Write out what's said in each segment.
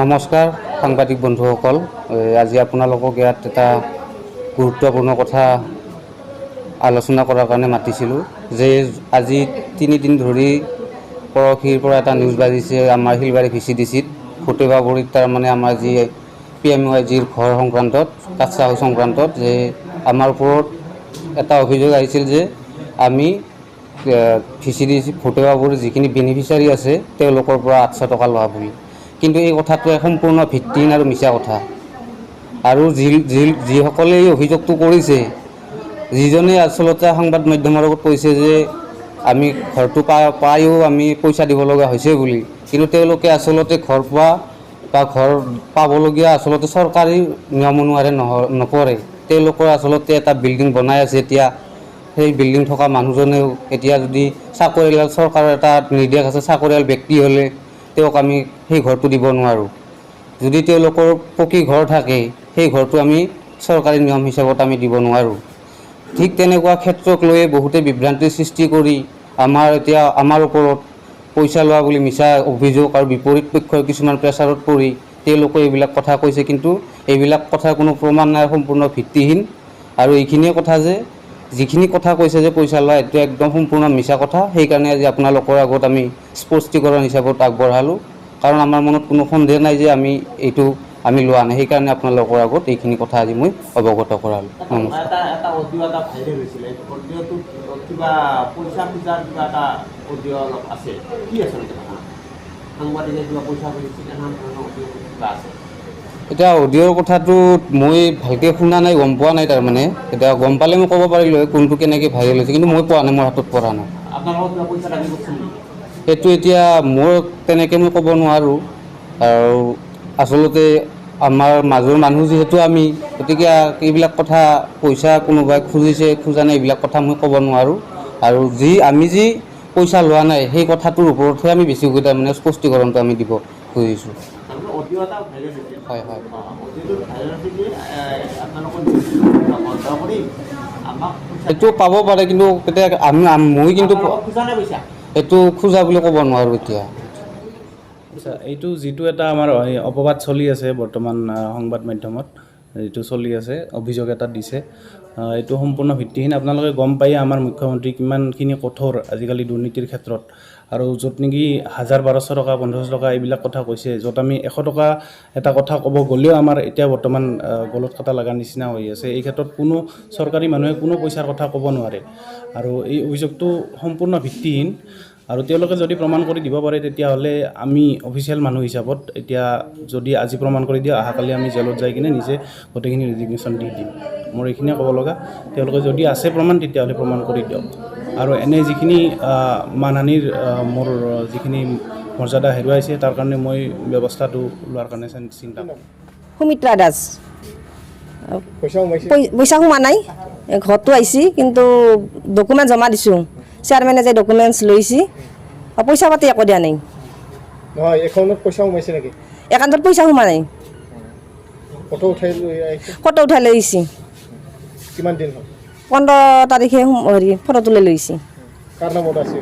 নমস্কাৰ সাংবাদিক বন্ধুসকল, আজি আপোনালোকক ইয়াত এটা গুৰুত্বপূৰ্ণ কথা আলোচনা কৰাৰ কাৰণে মাতিছিলোঁ যে আজি 3 দিন ধৰি পৰহিৰ পৰা এটা নিউজ বাজিছে আমাৰ শিলবাৰী VCDCত ফুটেবাবুৰিত তাৰমানে আমাৰ যি PMYGৰ ঘৰ সংক্ৰান্তত কাটছা হাউচ সংক্ৰান্তত যে আমাৰ ওপৰত এটা অভিযোগ আহিছিল যে আমি VCDC ফুটেবাবুৰিৰ যিখিনি বেনিফিচিয়াৰী আছে তেওঁলোকৰ পৰা 800 টকা লোৱা বুলি। কিন্তু এই কথাটো সম্পূৰ্ণ ভিত্তিহীন আৰু মিছা কথা। আৰু যিসকলে এই অভিযোগটো কৰিছে, যিজনে আচলতে সংবাদ মাধ্যমৰ লগত কৈছে যে আমি ঘৰটো পায়ো আমি পইচা দিব লগা হৈছে বুলি, কিন্তু তেওঁলোকে আচলতে ঘৰ পোৱা বা ঘৰ পাবলগীয়া আচলতে চৰকাৰী নিয়ম অনুসাৰে নকৰে। তেওঁলোকৰ আচলতে এটা বিল্ডিং বনাই আছে, এতিয়া সেই বিল্ডিং থকা মানুহজনেও এতিয়া যদি চাকৰিয়াল চৰকাৰৰ এটা নিৰ্দেশ আছে, চাকৰিয়াল ব্যক্তি হ'লে তেওঁক আমি সেই ঘৰটো দিব নোৱাৰোঁ। যদি তেওঁলোকৰ পকী ঘৰ থাকে সেই ঘৰটো আমি চৰকাৰী নিয়ম হিচাপত আমি দিব নোৱাৰোঁ। ঠিক তেনেকুৱা ক্ষেত্ৰক লৈয়ে বহুতে বিভ্ৰান্তিৰ সৃষ্টি কৰি আমাৰ ওপৰত পইচা লোৱা বুলি মিছা অভিযোগ আৰু বিপৰীত পক্ষৰ কিছুমান প্ৰেছাৰত পৰি তেওঁলোকে এইবিলাক কথা কৈছে, কিন্তু এইবিলাক কথাৰ কোনো প্ৰমাণ নাই, সম্পূৰ্ণ ভিত্তিহীন। আৰু এইখিনিয়ে কথা যে যিখিনি কথা কৈছে যে পইচা লোৱা, এইটো একদম সম্পূৰ্ণ মিছা কথা। সেইকাৰণে আজি আপোনালোকৰ আগত আমি স্পষ্টীকৰণ হিচাপত আগবঢ়ালোঁ, কাৰণ আমাৰ মনত কোনো সন্দেহ নাই যে এইটো আমি লোৱা নাই। সেইকাৰণে আপোনালোকৰ আগত এইখিনি কথা আজি মই অৱগত কৰালোঁ। এতিয়া অডিঅ'ৰ কথাটো মই ভালকৈ শুনা নাই, গম পোৱা নাই। তাৰমানে এতিয়া গম পালে মই ক'ব পাৰিলোঁ হয় কোনটো কেনেকৈ ভাইৰেল হৈছে, কিন্তু মই পোৱা নাই, মোৰ হাতত পৰা নাই। সেইটো এতিয়া মোৰ তেনেকৈ মই ক'ব নোৱাৰোঁ। আৰু আচলতে আমাৰ মাজৰ মানুহ যিহেতু আমি, গতিকে এইবিলাক কথা পইচা কোনোবাই খুজিছে খোজা নাই এইবিলাক কথা মই ক'ব নোৱাৰোঁ। আৰু আমি যি পইচা লোৱা নাই সেই কথাটোৰ ওপৰতহে আমি বেছিকৈ তাৰমানে স্পষ্টীকৰণটো আমি দিব খুজিছোঁ। হয় হয়, সেইটো পাব পাৰে, কিন্তু তেতিয়া মই কিন্তু এইটো খোজা বুলি ক'ব নোৱাৰোঁ এতিয়া। আচ্ছা, এইটো যিটো এটা আমাৰ অপবাদ চলি আছে বৰ্তমান সংবাদ মাধ্যমত যিটো চলি আছে, অভিযোগ এটা দিছে, এইটো সম্পূৰ্ণ ভিত্তিহীন। আপোনালোকে গম পায়ে আমাৰ মুখ্যমন্ত্ৰী কিমানখিনি কঠোৰ আজিকালি দুৰ্নীতিৰ ক্ষেত্ৰত, আৰু য'ত নেকি 1000-1200 টকা 1500 টকা এইবিলাক কথা কৈছে, য'ত আমি 100 টকা এটা কথা ক'ব গ'লেও আমাৰ এতিয়া বৰ্তমান গলত কাটা লগাৰ নিচিনা হৈ আছে। এই ক্ষেত্ৰত কোনো চৰকাৰী মানুহে কোনো পইচাৰ কথা ক'ব নোৱাৰে, আৰু এই অভিযোগটো সম্পূৰ্ণ ভিত্তিহীন। আৰু তেওঁলোকে যদি প্ৰমাণ কৰি দিব পাৰে তেতিয়াহ'লে আমি অফিচিয়েল মানুহ হিচাপত এতিয়া যদি আজি প্ৰমাণ কৰি দিয়ে, অহাকালি আমি জেলত যাই কিনে নিজে গোটেইখিনি ৰেজিগনেশ্যন দি দিম। মোৰ এইখিনিয়ে ক'ব লগা। তেওঁলোকে যদি আছে প্ৰমাণ তেতিয়াহ'লে প্ৰমাণ কৰি দিয়ক। আৰু এনে যিখিনি মানহানিৰ মোৰ যিখিনি মৰ্যাদা হেৰুৱাইছে তাৰ কাৰণে মই ব্যৱস্থাটো লোৱাৰ কাৰণে চিন্তা কৰোঁ। সুমিত্ৰা দাস। পইচা সোমা নাই, ঘৰটো আহিছে, কিন্তু ডকুমেণ্ট জমা দিছোঁ। চেয়াৰমেনে যে ডকুমেণ্টছ লৈছে, পইচা পাতি একো দিয়া নাই। নহয়, একাউণ্টত পইচা সোমাইছে নেকি? একাউণ্টত পইচা সোমা নাই। ফটো উঠাই লৈ আহিছে? ফটো উঠাই লৈ আহিছে। কিমান দিন হ'ল? 15 তাৰিখে ফটোটো লৈ লৈছে। কাৰ নামত আছে?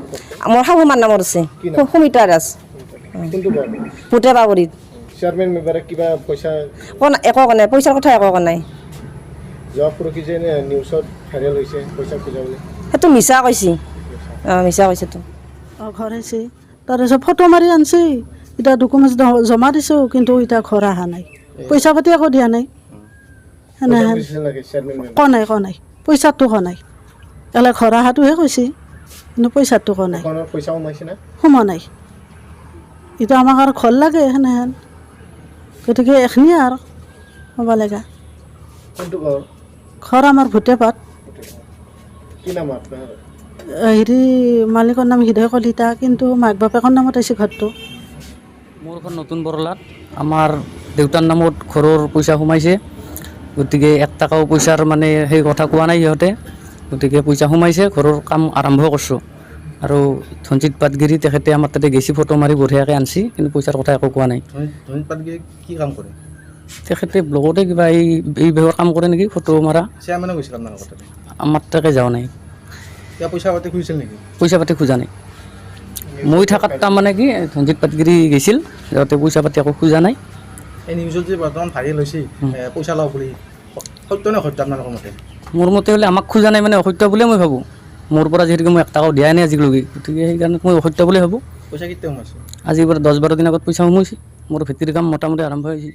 মোৰ শাহুমাৰ নামত আছে, সুমিত্ৰা দাস। কোনটো ঘৰ? ফুটেবাবুৰিত। চেয়াৰমেন মেম্বাৰে কিবা পইচা? একো নাই, পইচাৰ কথা একো নাই। যোৱা পৰহি যে নিউজত ভাইৰেল হৈছে পইচা খোজা বুলি, সেইটো মিছা কৈছে। মিছা কৈছেতো। ঘৰ আহিছে, তাৰপিছত ফটো মাৰি আনছে, এতিয়া ডকুমেণ্টছ জমা দিছোঁ, কিন্তু এতিয়া ঘৰ অহা নাই, পইচা পাতি একো দিয়া নাই। ক নাই পইচাটো ক নাই, এলে ঘৰ অহাটোহে কৈছে, কিন্তু পইচাটো ক নাই। পইচা সোমাইছে না? সোমোৱা নাই। এতিয়া আমাক আৰু ঘৰ লাগে সেনেহেন, গতিকে এইখিনিয়ে আৰু ক'ব লগা। কোনটো ঘৰ? ঘৰ আমাৰ ভূটেপাত। কি নাম আপোনাৰ? মালিকৰ নাম হৃদয় কলিতা, কিন্তু মাক বাপেকৰ নামত আছে ঘৰটো। মোৰ ঘৰ নতুন বৰলাত। আমাৰ দেউতাৰ নামত ঘৰৰ পইচা সোমাইছে, গতিকে 1 টকাও পইচাৰ মানে সেই কথা কোৱা নাই সিহঁতে। গতিকে পইচা সোমাইছে, ঘৰৰ কাম আৰম্ভ কৰিছোঁ। আৰু ধনজিৎ পাটগিৰি তেখেতে আমাৰ তাতে গেছি ফটো মাৰি বঢ়িয়াকৈ আনছি, কিন্তু পইচাৰ কথা একো কোৱা নাই। ধনজিৎ পাটগিৰি কি কাম কৰে? তেখেতে ব্লগতে কিবা এই বিভাগৰ কাম কৰে নেকি, ফটো মাৰা। চেয়াৰমেনে গৈছিল আপোনালোকৰ তাতে? আমাৰ তাকে যোৱা নাই। পইচা পাতি খুজিছিল নেকি? পইচা পাতি খোজা নাই। মই থাকাত তাৰমানে কি ধনজিৎ পাটগিৰি গৈছিল, যাওঁতে পইচা পাতি একো খোজা নাই। এই নিউজত যে বৰ্তমান ভাইৰেল হৈছে পইচা লওঁ বুলি, সত্য নে অসত্য আপোনালোকৰ মতে? মোৰ মতে হ'লে আমাক খোজা নাই মানে অসত্য বুলিয়ে মই ভাবোঁ। মোৰ পৰা যিহেতুকে মই 1 টকাও দিয়াই নাই আজিলৈকে, গতিকে সেইকাৰণে মই অসত্য বুলি ভাবোঁ। পইচা কেতিয়া সোমাইছে? আজিৰ পৰা 10-12 দিন আগত পইচা সোমাইছে। মোৰ ভেটিৰ কাম মোটামুটি আৰম্ভ হৈছে।